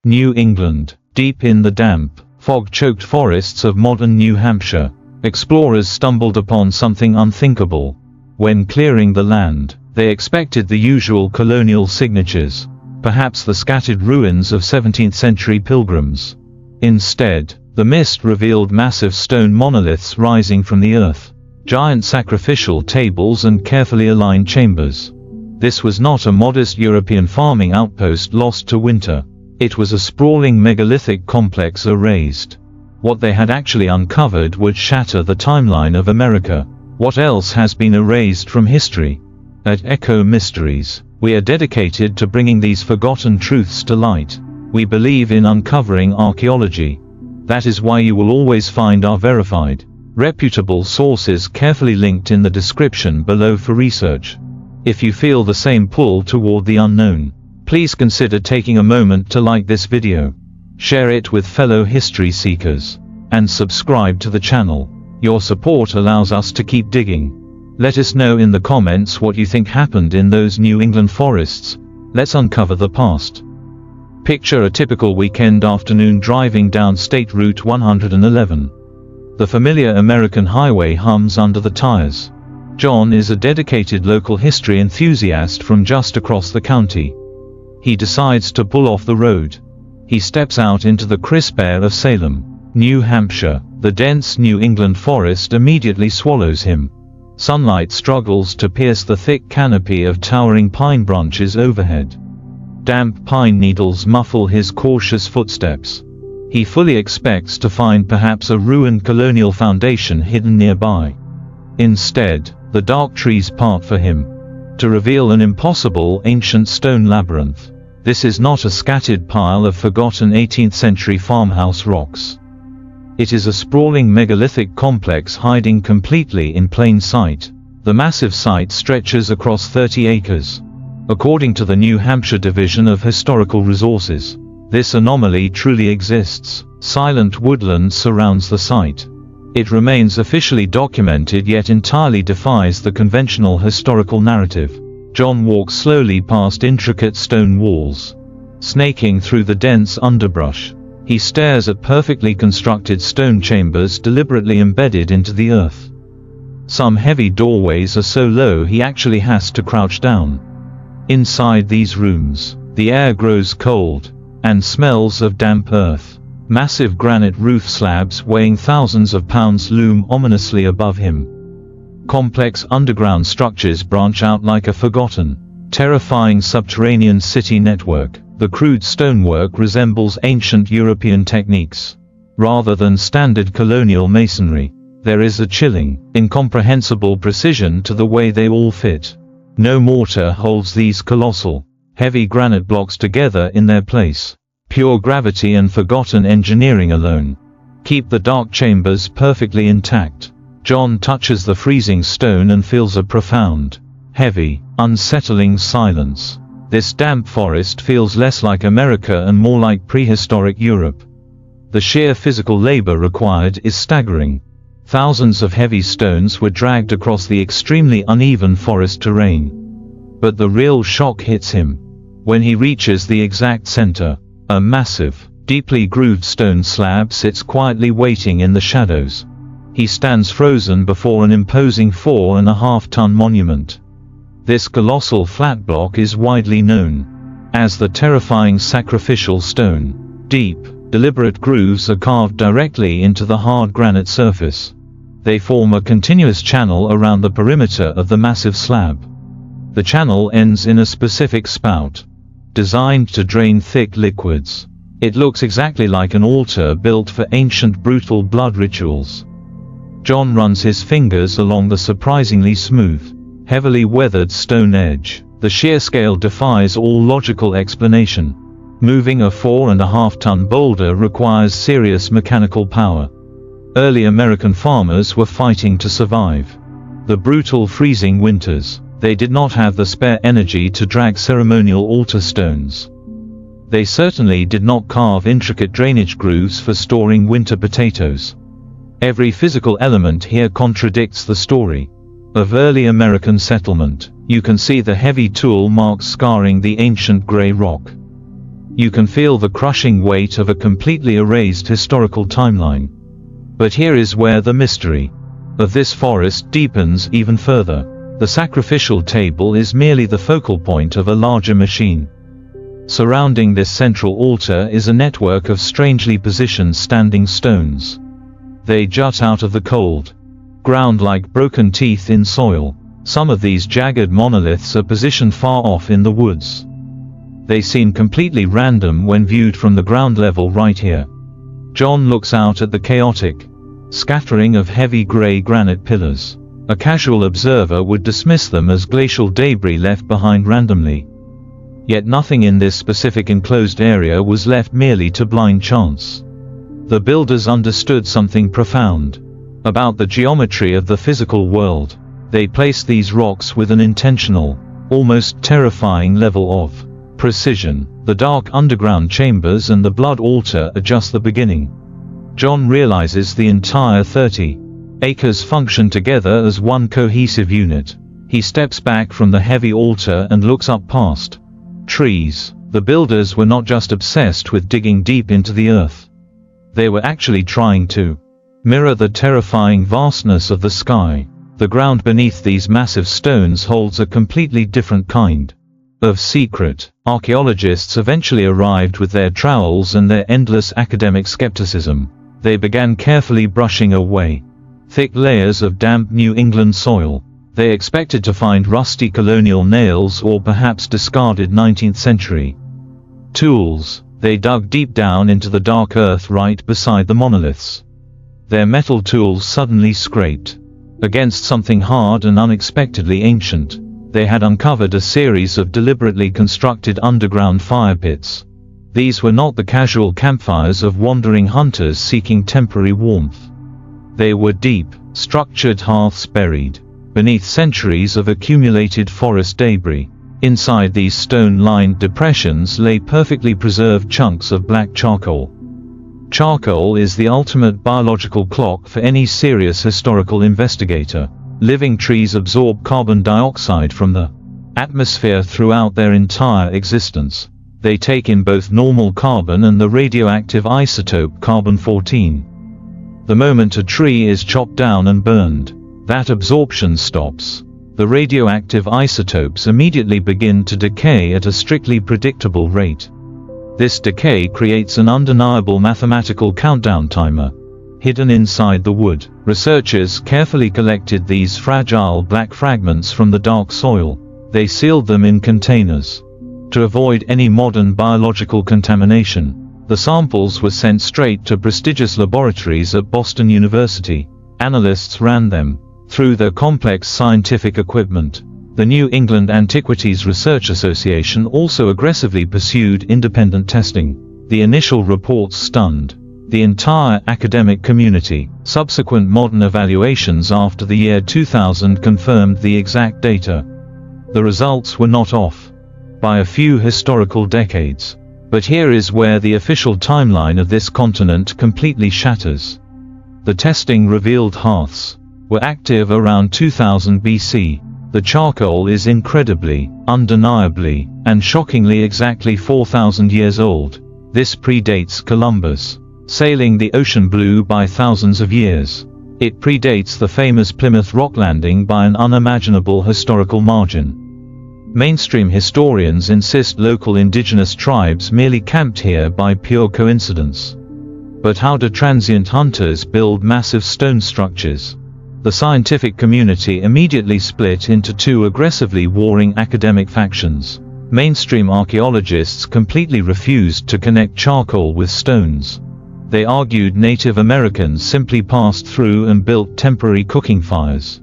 New England, deep in the damp, fog-choked forests of modern New Hampshire, explorers stumbled upon something unthinkable. When clearing the land, they expected the usual colonial signatures, perhaps the scattered ruins of 17th-century pilgrims. Instead, the mist revealed massive stone monoliths rising from the earth, giant sacrificial tables and carefully aligned chambers. This was not a modest European farming outpost lost to winter. It was a sprawling megalithic complex erased. What they had actually uncovered would shatter the timeline of America. What else has been erased from history? At Echo Mysteries, we are dedicated to bringing these forgotten truths to light. We believe in uncovering archaeology. That is why you will always find our verified, reputable sources carefully linked in the description below for research. If you feel the same pull toward the unknown, please consider taking a moment to like this video, share it with fellow history seekers, and subscribe to the channel. Your support allows us to keep digging. Let us know in the comments what you think happened in those New England forests. Let's uncover the past. Picture a typical weekend afternoon driving down State Route 111. The familiar American highway hums under the tires. John is a dedicated local history enthusiast from just across the county. He decides to pull off the road. He steps out into the crisp air of Salem, New Hampshire. The dense New England forest immediately swallows him. Sunlight struggles to pierce the thick canopy of towering pine branches overhead. Damp pine needles muffle his cautious footsteps. He fully expects to find perhaps a ruined colonial foundation hidden nearby. Instead, the dark trees part for him, to reveal an impossible ancient stone labyrinth. This is not a scattered pile of forgotten 18th-century farmhouse rocks. It is a sprawling megalithic complex hiding completely in plain sight. The massive site stretches across 30 acres. According to the New Hampshire Division of Historical Resources, this anomaly truly exists. Silent woodland surrounds the site. It remains officially documented yet entirely defies the conventional historical narrative. John walks slowly past intricate stone walls, snaking through the dense underbrush. He stares at perfectly constructed stone chambers deliberately embedded into the earth. Some heavy doorways are so low he actually has to crouch down. Inside these rooms, the air grows cold, and smells of damp earth. Massive granite roof slabs weighing thousands of pounds loom ominously above him. Complex underground structures branch out like a forgotten, terrifying subterranean city network. The crude stonework resembles ancient European techniques. Rather than standard colonial masonry, there is a chilling, incomprehensible precision to the way they all fit. No mortar holds these colossal, heavy granite blocks together in their place. Pure gravity and forgotten engineering alone keep the dark chambers perfectly intact. John touches the freezing stone and feels a profound, heavy, unsettling silence. This damp forest feels less like America and more like prehistoric Europe. The sheer physical labor required is staggering. Thousands of heavy stones were dragged across the extremely uneven forest terrain. But the real shock hits him when he reaches the exact center. A massive, deeply grooved stone slab sits quietly waiting in the shadows. He stands frozen before an imposing 4.5-ton monument. This colossal flat block is widely known as the terrifying sacrificial stone. Deep, deliberate grooves are carved directly into the hard granite surface. They form a continuous channel around the perimeter of the massive slab. The channel ends in a specific spout, designed to drain thick liquids. It looks exactly like an altar built for ancient brutal blood rituals. John runs his fingers along the surprisingly smooth, heavily weathered stone edge. The sheer scale defies all logical explanation. Moving a 4.5-ton boulder requires serious mechanical power. Early American farmers were fighting to survive the brutal freezing winters. They did not have the spare energy to drag ceremonial altar stones. They certainly did not carve intricate drainage grooves for storing winter potatoes. Every physical element here contradicts the story of early American settlement. You can see the heavy tool marks scarring the ancient gray rock. You can feel the crushing weight of a completely erased historical timeline. But here is where the mystery of this forest deepens even further. The sacrificial table is merely the focal point of a larger machine. Surrounding this central altar is a network of strangely positioned standing stones. They jut out of the cold ground like broken teeth in soil. Some of these jagged monoliths are positioned far off in the woods. They seem completely random when viewed from the ground level right here. John looks out at the chaotic scattering of heavy gray granite pillars. A casual observer would dismiss them as glacial debris left behind randomly. Yet nothing in this specific enclosed area was left merely to blind chance. The builders understood something profound about the geometry of the physical world. They placed these rocks with an intentional, almost terrifying level of precision. The dark underground chambers and the blood altar are just the beginning. John realizes the entire 30 acres function together as one cohesive unit. He steps back from the heavy altar and looks up past trees. The builders were not just obsessed with digging deep into the earth. They were actually trying to mirror the terrifying vastness of the sky. The ground beneath these massive stones holds a completely different kind of secret. Archaeologists eventually arrived with their trowels and their endless academic skepticism. They began carefully brushing away thick layers of damp New England soil. They expected to find rusty colonial nails or perhaps discarded 19th century tools. They dug deep down into the dark earth right beside the monoliths. Their metal tools suddenly scraped against something hard and unexpectedly ancient. They had uncovered a series of deliberately constructed underground fire pits. These were not the casual campfires of wandering hunters seeking temporary warmth. They were deep, structured hearths buried beneath centuries of accumulated forest debris. Inside these stone-lined depressions lay perfectly preserved chunks of black charcoal. Charcoal is the ultimate biological clock for any serious historical investigator. Living trees absorb carbon dioxide from the atmosphere throughout their entire existence. They take in both normal carbon and the radioactive isotope carbon-14. The moment a tree is chopped down and burned, that absorption stops. The radioactive isotopes immediately begin to decay at a strictly predictable rate. This decay creates an undeniable mathematical countdown timer. Hidden inside the wood, researchers carefully collected these fragile black fragments from the dark soil. They sealed them in containers to avoid any modern biological contamination. The samples were sent straight to prestigious laboratories at Boston University. Analysts ran them through their complex scientific equipment. The New England Antiquities Research Association also aggressively pursued independent testing. The initial reports stunned the entire academic community. Subsequent modern evaluations after the year 2000 confirmed the exact data. The results were not off by a few historical decades. But here is where the official timeline of this continent completely shatters. The testing revealed hearths were active around 2000 BC. The charcoal is incredibly, undeniably, and shockingly exactly 4,000 years old. This predates Columbus sailing the ocean blue by thousands of years. It predates the famous Plymouth Rock landing by an unimaginable historical margin. Mainstream historians insist local indigenous tribes merely camped here by pure coincidence. But how do transient hunters build massive stone structures? The scientific community immediately split into two aggressively warring academic factions. Mainstream archaeologists completely refused to connect charcoal with stones. They argued Native Americans simply passed through and built temporary cooking fires.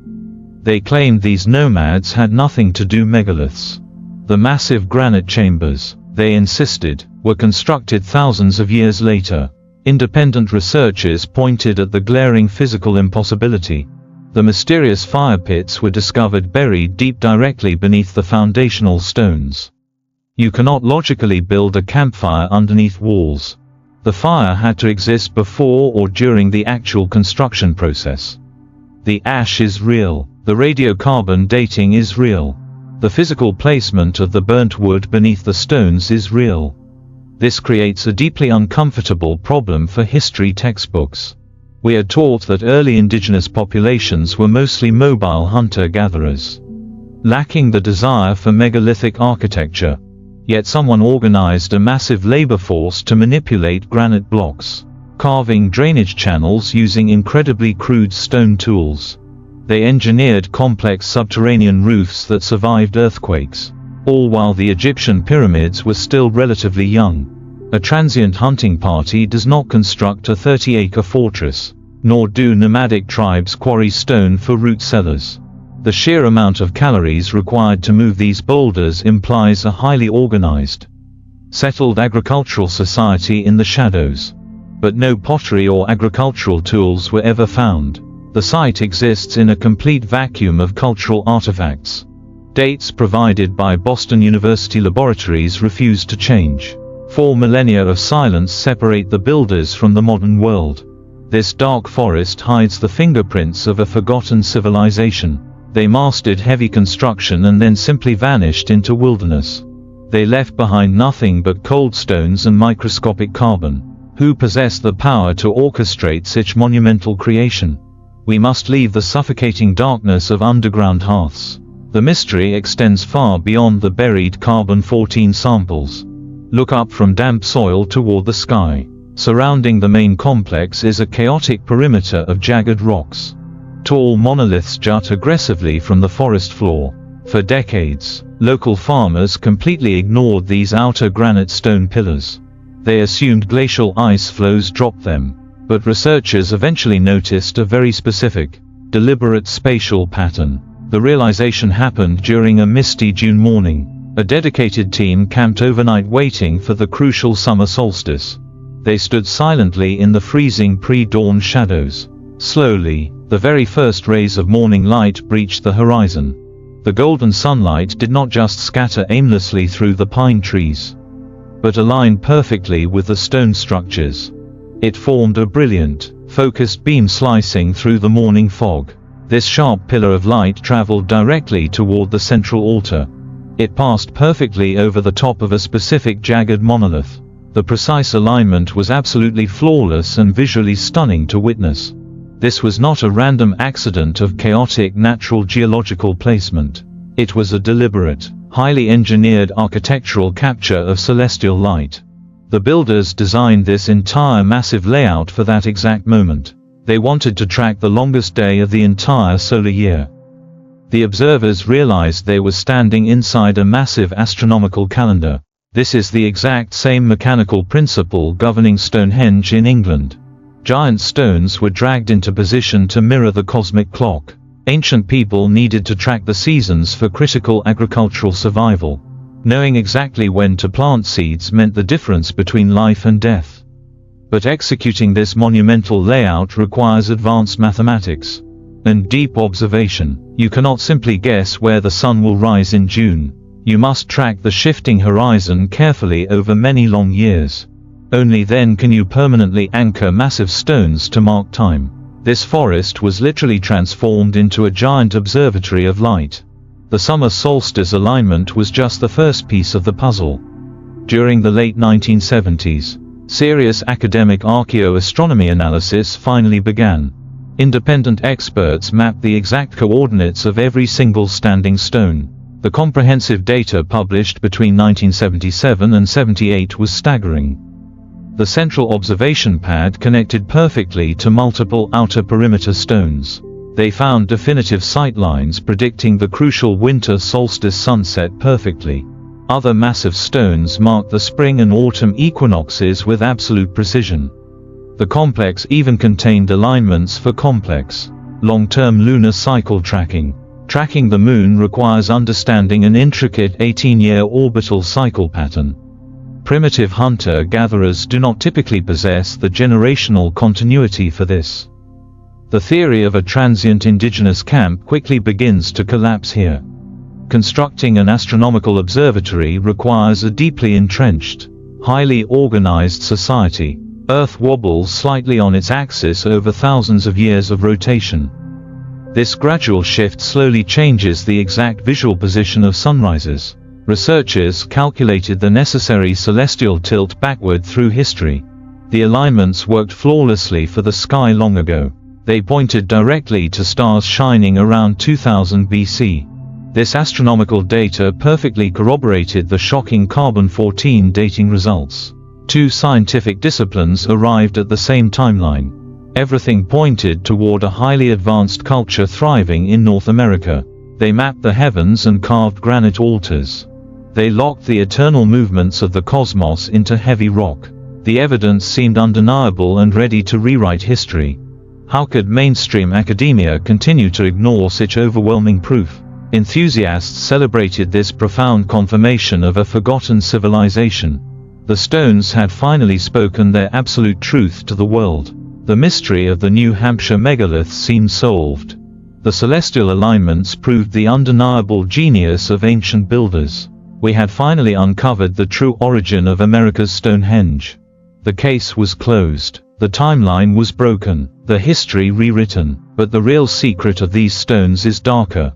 They claimed these nomads had nothing to do megaliths. The massive granite chambers, they insisted, were constructed thousands of years later. Independent researchers pointed at the glaring physical impossibility. The mysterious fire pits were discovered buried deep directly beneath the foundational stones. You cannot logically build a campfire underneath walls. The fire had to exist before or during the actual construction process. The ash is real. The radiocarbon dating is real. The physical placement of the burnt wood beneath the stones is real. This creates a deeply uncomfortable problem for history textbooks. We are taught that early indigenous populations were mostly mobile hunter-gatherers, lacking the desire for megalithic architecture. Yet someone organized a massive labor force to manipulate granite blocks, carving drainage channels using incredibly crude stone tools. They engineered complex subterranean roofs that survived earthquakes, all while the Egyptian pyramids were still relatively young. A transient hunting party does not construct a 30-acre fortress, nor do nomadic tribes quarry stone for root cellars. The sheer amount of calories required to move these boulders implies a highly organized, settled agricultural society in the shadows. But no pottery or agricultural tools were ever found. The site exists in a complete vacuum of cultural artifacts. Dates provided by Boston University laboratories refuse to change. 4 millennia of silence separate the builders from the modern world. This dark forest hides the fingerprints of a forgotten civilization. They mastered heavy construction and then simply vanished into wilderness. They left behind nothing but cold stones and microscopic carbon. Who possessed the power to orchestrate such monumental creation? We must leave the suffocating darkness of underground hearths. The mystery extends far beyond the buried carbon-14 samples. Look up from damp soil toward the sky. Surrounding the main complex is a chaotic perimeter of jagged rocks. Tall monoliths jut aggressively from the forest floor. For decades, local farmers completely ignored these outer granite stone pillars. They assumed glacial ice flows dropped them. But researchers eventually noticed a very specific, deliberate spatial pattern. The realization happened during a misty June morning. A dedicated team camped overnight waiting for the crucial summer solstice. They stood silently in the freezing pre-dawn shadows. Slowly, the very first rays of morning light breached the horizon. The golden sunlight did not just scatter aimlessly through the pine trees, but aligned perfectly with the stone structures. It formed a brilliant, focused beam slicing through the morning fog. This sharp pillar of light traveled directly toward the central altar. It passed perfectly over the top of a specific jagged monolith. The precise alignment was absolutely flawless and visually stunning to witness. This was not a random accident of chaotic natural geological placement. It was a deliberate, highly engineered architectural capture of celestial light. The builders designed this entire massive layout for that exact moment. They wanted to track the longest day of the entire solar year. The observers realized they were standing inside a massive astronomical calendar. This is the exact same mechanical principle governing Stonehenge in England. Giant stones were dragged into position to mirror the cosmic clock. Ancient people needed to track the seasons for critical agricultural survival. Knowing exactly when to plant seeds meant the difference between life and death. But executing this monumental layout requires advanced mathematics and deep observation. You cannot simply guess where the sun will rise in June. You must track the shifting horizon carefully over many long years. Only then can you permanently anchor massive stones to mark time. This forest was literally transformed into a giant observatory of light. The summer solstice alignment was just the first piece of the puzzle. During the late 1970s, serious academic archaeoastronomy analysis finally began. Independent experts mapped the exact coordinates of every single standing stone. The comprehensive data published between 1977 and 78 was staggering. The central observation pad connected perfectly to multiple outer perimeter stones. They found definitive sightlines predicting the crucial winter solstice sunset perfectly. Other massive stones marked the spring and autumn equinoxes with absolute precision. The complex even contained alignments for complex, long-term lunar cycle tracking. Tracking the moon requires understanding an intricate 18-year orbital cycle pattern. Primitive hunter-gatherers do not typically possess the generational continuity for this. The theory of a transient indigenous camp quickly begins to collapse here. Constructing an astronomical observatory requires a deeply entrenched, highly organized society. Earth wobbles slightly on its axis over thousands of years of rotation. This gradual shift slowly changes the exact visual position of sunrises. Researchers calculated the necessary celestial tilt backward through history. The alignments worked flawlessly for the sky long ago. They pointed directly to stars shining around 2000 BC. This astronomical data perfectly corroborated the shocking carbon-14 dating results. Two scientific disciplines arrived at the same timeline. Everything pointed toward a highly advanced culture thriving in North America. They mapped the heavens and carved granite altars. They locked the eternal movements of the cosmos into heavy rock. The evidence seemed undeniable and ready to rewrite history. How could mainstream academia continue to ignore such overwhelming proof? Enthusiasts celebrated this profound confirmation of a forgotten civilization. The stones had finally spoken their absolute truth to the world. The mystery of the New Hampshire megalith seemed solved. The celestial alignments proved the undeniable genius of ancient builders. We had finally uncovered the true origin of America's Stonehenge. The case was closed. The timeline was broken, the history rewritten, but the real secret of these stones is darker.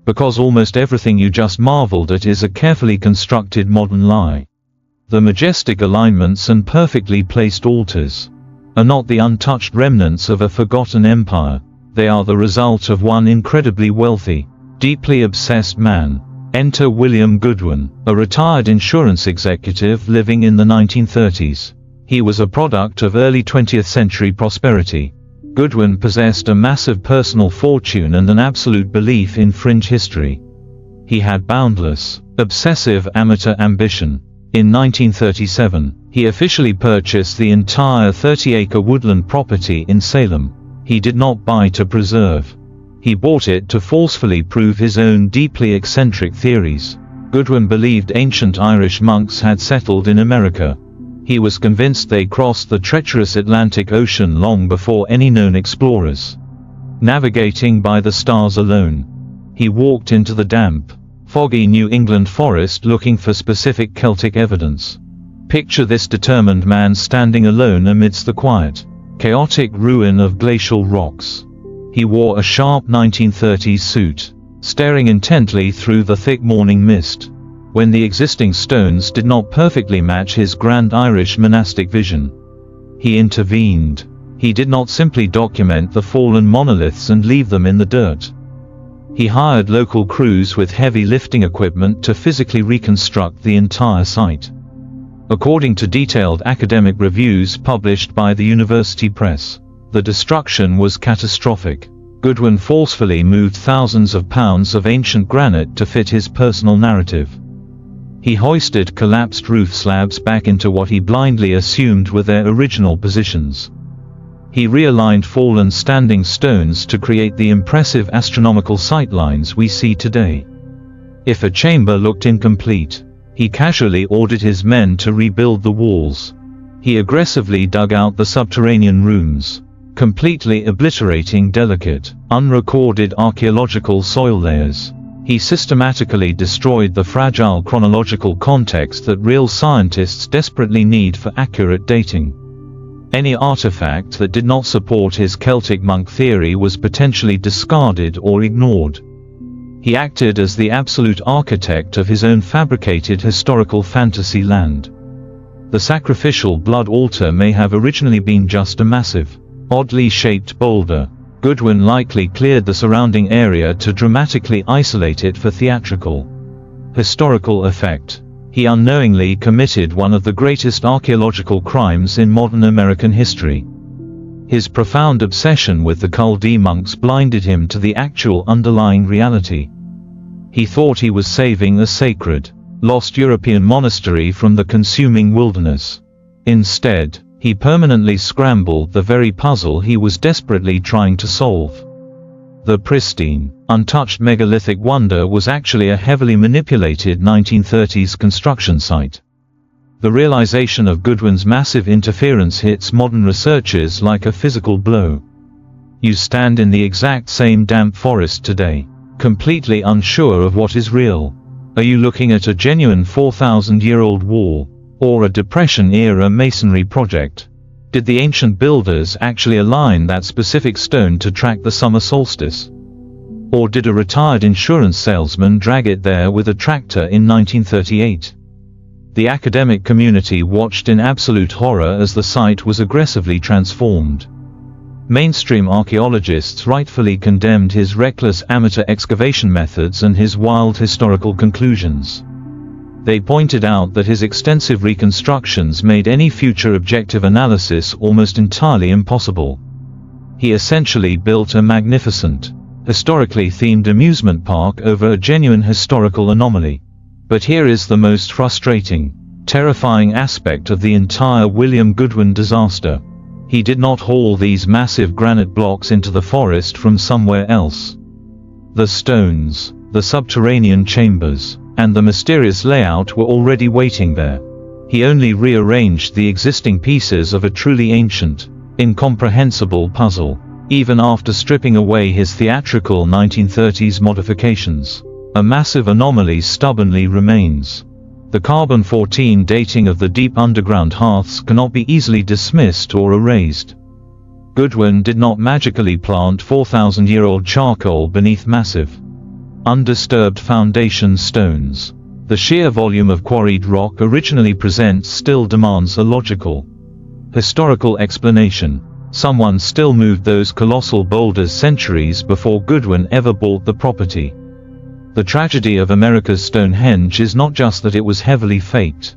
Because almost everything you just marveled at is a carefully constructed modern lie. The majestic alignments and perfectly placed altars are not the untouched remnants of a forgotten empire. They are the result of one incredibly wealthy, deeply obsessed man. Enter William Goodwin, a retired insurance executive living in the 1930s. He was a product of early 20th century prosperity. Goodwin possessed a massive personal fortune and an absolute belief in fringe history. He had boundless, obsessive amateur ambition. In 1937, he officially purchased the entire 30-acre woodland property in Salem. He did not buy to preserve. He bought it to forcefully prove his own deeply eccentric theories. Goodwin believed ancient Irish monks had settled in America. He was convinced they crossed the treacherous Atlantic Ocean long before any known explorers. Navigating by the stars alone, he walked into the damp, foggy New England forest looking for specific Celtic evidence. Picture this determined man standing alone amidst the quiet, chaotic ruin of glacial rocks. He wore a sharp 1930s suit, staring intently through the thick morning mist. When the existing stones did not perfectly match his grand Irish monastic vision, he intervened. He did not simply document the fallen monoliths and leave them in the dirt. He hired local crews with heavy lifting equipment to physically reconstruct the entire site. According to detailed academic reviews published by the university press, the destruction was catastrophic. Goodwin forcefully moved thousands of pounds of ancient granite to fit his personal narrative. He hoisted collapsed roof slabs back into what he blindly assumed were their original positions. He realigned fallen standing stones to create the impressive astronomical sightlines we see today. If a chamber looked incomplete, he casually ordered his men to rebuild the walls. He aggressively dug out the subterranean rooms, completely obliterating delicate, unrecorded archaeological soil layers. He systematically destroyed the fragile chronological context that real scientists desperately need for accurate dating. Any artifact that did not support his Celtic monk theory was potentially discarded or ignored. He acted as the absolute architect of his own fabricated historical fantasy land. The sacrificial blood altar may have originally been just a massive, oddly shaped boulder. Goodwin likely cleared the surrounding area to dramatically isolate it for theatrical, historical effect. He unknowingly committed one of the greatest archaeological crimes in modern American history. His profound obsession with the Chaldee monks blinded him to the actual underlying reality. He thought he was saving a sacred, lost European monastery from the consuming wilderness. Instead, he permanently scrambled the very puzzle he was desperately trying to solve. The pristine, untouched megalithic wonder was actually a heavily manipulated 1930s construction site. The realization of Goodwin's massive interference hits modern researchers like a physical blow. You stand in the exact same damp forest today, completely unsure of what is real. Are you looking at a genuine 4,000-year-old wall, or a Depression-era masonry project? Did the ancient builders actually align that specific stone to track the summer solstice? Or did a retired insurance salesman drag it there with a tractor in 1938? The academic community watched in absolute horror as the site was aggressively transformed. Mainstream archaeologists rightfully condemned his reckless amateur excavation methods and his wild historical conclusions. They pointed out that his extensive reconstructions made any future objective analysis almost entirely impossible. He essentially built a magnificent, historically themed amusement park over a genuine historical anomaly. But here is the most frustrating, terrifying aspect of the entire William Goodwin disaster. He did not haul these massive granite blocks into the forest from somewhere else. The stones, the subterranean chambers, and the mysterious layout were already waiting there. He only rearranged the existing pieces of a truly ancient, incomprehensible puzzle. Even after stripping away his theatrical 1930s modifications, a massive anomaly stubbornly remains. The carbon-14 dating of the deep underground hearths cannot be easily dismissed or erased. Goodwin did not magically plant 4,000-year-old charcoal beneath massive, undisturbed foundation stones. The sheer volume of quarried rock originally present still demands a logical, historical explanation. Someone still moved those colossal boulders centuries before Goodwin ever bought the property. The tragedy of America's Stonehenge is not just that it was heavily faked.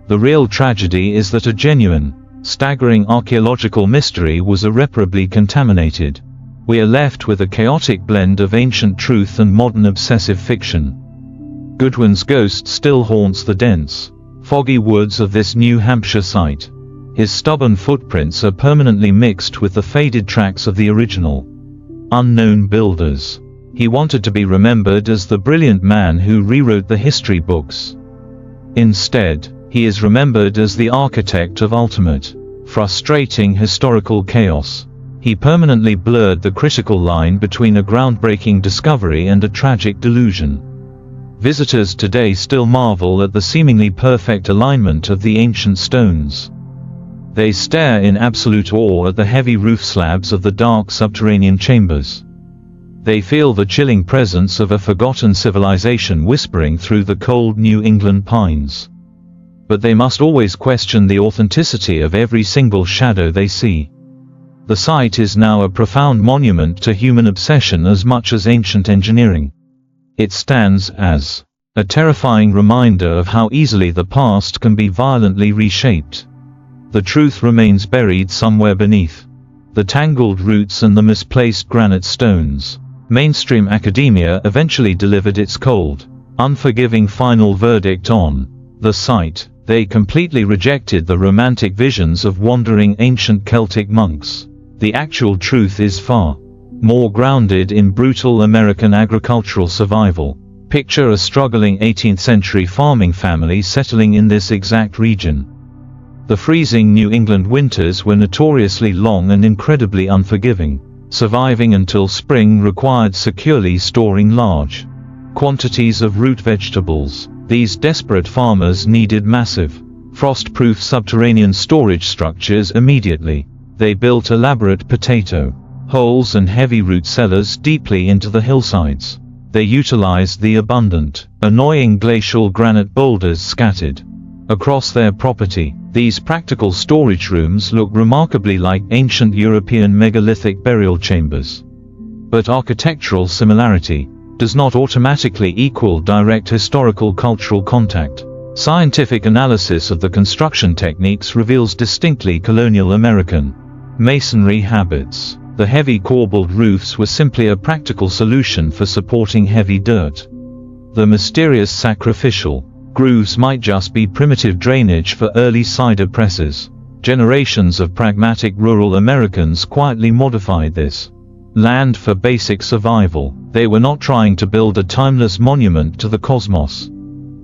The real tragedy is that a genuine, staggering archaeological mystery was irreparably contaminated. We are left with a chaotic blend of ancient truth and modern obsessive fiction. Goodwin's ghost still haunts the dense, foggy woods of this New Hampshire site. His stubborn footprints are permanently mixed with the faded tracks of the original, unknown builders. He wanted to be remembered as the brilliant man who rewrote the history books. Instead, he is remembered as the architect of ultimate, frustrating historical chaos. He permanently blurred the critical line between a groundbreaking discovery and a tragic delusion. Visitors today still marvel at the seemingly perfect alignment of the ancient stones. They stare in absolute awe at the heavy roof slabs of the dark subterranean chambers. They feel the chilling presence of a forgotten civilization whispering through the cold New England pines. But they must always question the authenticity of every single shadow they see. The site is now a profound monument to human obsession as much as ancient engineering. It stands as a terrifying reminder of how easily the past can be violently reshaped. The truth remains buried somewhere beneath the tangled roots and the misplaced granite stones. Mainstream academia eventually delivered its cold, unforgiving final verdict on the site. They completely rejected the romantic visions of wandering ancient Celtic monks. The actual truth is far more grounded in brutal American agricultural survival. Picture a struggling 18th century farming family settling in this exact region. The freezing New England winters were notoriously long and incredibly unforgiving. Surviving until spring required securely storing large quantities of root vegetables. These desperate farmers needed massive, frost-proof subterranean storage structures immediately. They built elaborate potato holes and heavy root cellars deeply into the hillsides. They utilized the abundant, annoying glacial granite boulders scattered across their property. These practical storage rooms look remarkably like ancient European megalithic burial chambers. But architectural similarity does not automatically equal direct historical cultural contact. Scientific analysis of the construction techniques reveals distinctly colonial American masonry habits. The heavy corbelled roofs were simply a practical solution for supporting heavy dirt. The mysterious sacrificial grooves might just be primitive drainage for early cider presses. Generations of pragmatic rural Americans quietly modified this land for basic survival. They were not trying to build a timeless monument to the cosmos.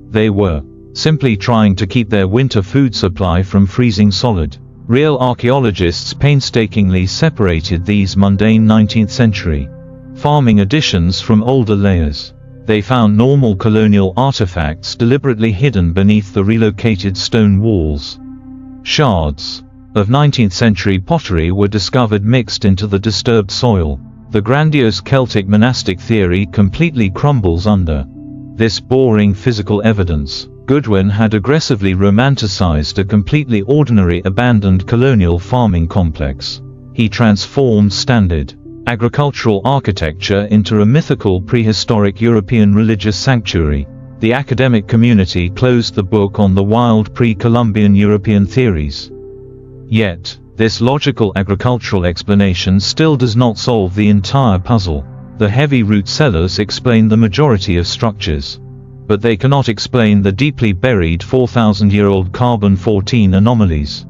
They were simply trying to keep their winter food supply from freezing solid. Real archaeologists painstakingly separated these mundane 19th century farming additions from older layers. They found normal colonial artifacts deliberately hidden beneath the relocated stone walls. Shards of 19th century pottery were discovered mixed into the disturbed soil. The grandiose Celtic monastic theory completely crumbles under this boring physical evidence. Goodwin had aggressively romanticized a completely ordinary abandoned colonial farming complex. He transformed standard agricultural architecture into a mythical prehistoric European religious sanctuary. The academic community closed the book on the wild pre-Columbian European theories. Yet, this logical agricultural explanation still does not solve the entire puzzle. The heavy root cellars explain the majority of structures, but they cannot explain the deeply buried 4,000-year-old carbon-14 anomalies.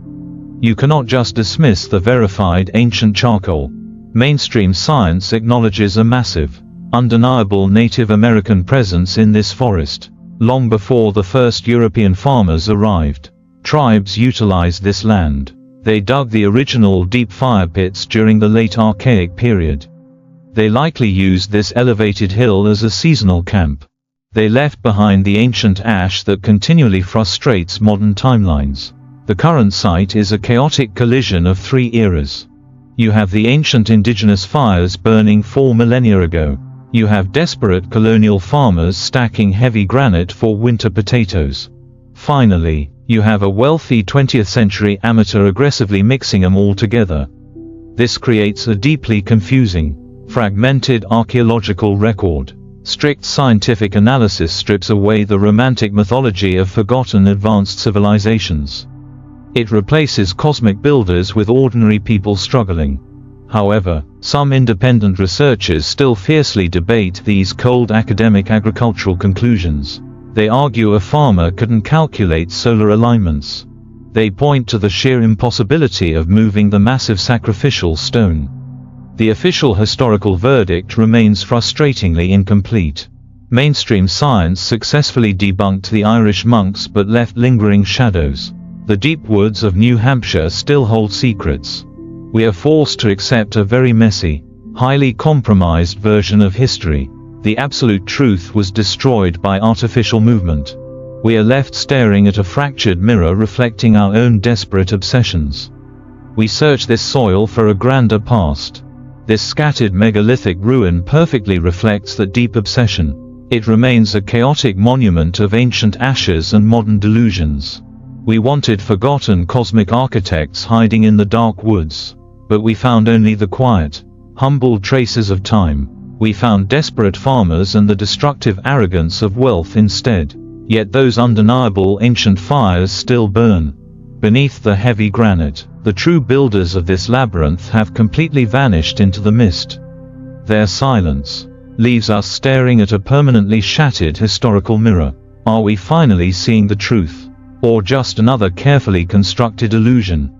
You cannot just dismiss the verified ancient charcoal. Mainstream science acknowledges a massive, undeniable Native American presence in this forest. Long before the first European farmers arrived, tribes utilized this land. They dug the original deep fire pits during the late Archaic period. They likely used this elevated hill as a seasonal camp. They left behind the ancient ash that continually frustrates modern timelines. The current site is a chaotic collision of three eras. You have the ancient indigenous fires burning 4 millennia ago. You have desperate colonial farmers stacking heavy granite for winter potatoes. Finally, you have a wealthy 20th century amateur aggressively mixing them all together. This creates a deeply confusing, fragmented archaeological record. Strict scientific analysis strips away the romantic mythology of forgotten advanced civilizations. It replaces cosmic builders with ordinary people struggling. However, some independent researchers still fiercely debate these cold academic agricultural conclusions. They argue a farmer couldn't calculate solar alignments. They point to the sheer impossibility of moving the massive sacrificial stone. The official historical verdict remains frustratingly incomplete. Mainstream science successfully debunked the Irish monks but left lingering shadows. The deep woods of New Hampshire still hold secrets. We are forced to accept a very messy, highly compromised version of history. The absolute truth was destroyed by artificial movement. We are left staring at a fractured mirror reflecting our own desperate obsessions. We search this soil for a grander past. This scattered megalithic ruin perfectly reflects that deep obsession. It remains a chaotic monument of ancient ashes and modern delusions. We wanted forgotten cosmic architects hiding in the dark woods, but we found only the quiet, humble traces of time. We found desperate farmers and the destructive arrogance of wealth instead. Yet those undeniable ancient fires still burn. Beneath the heavy granite, the true builders of this labyrinth have completely vanished into the mist. Their silence leaves us staring at a permanently shattered historical mirror. Are we finally seeing the truth? Or just another carefully constructed illusion?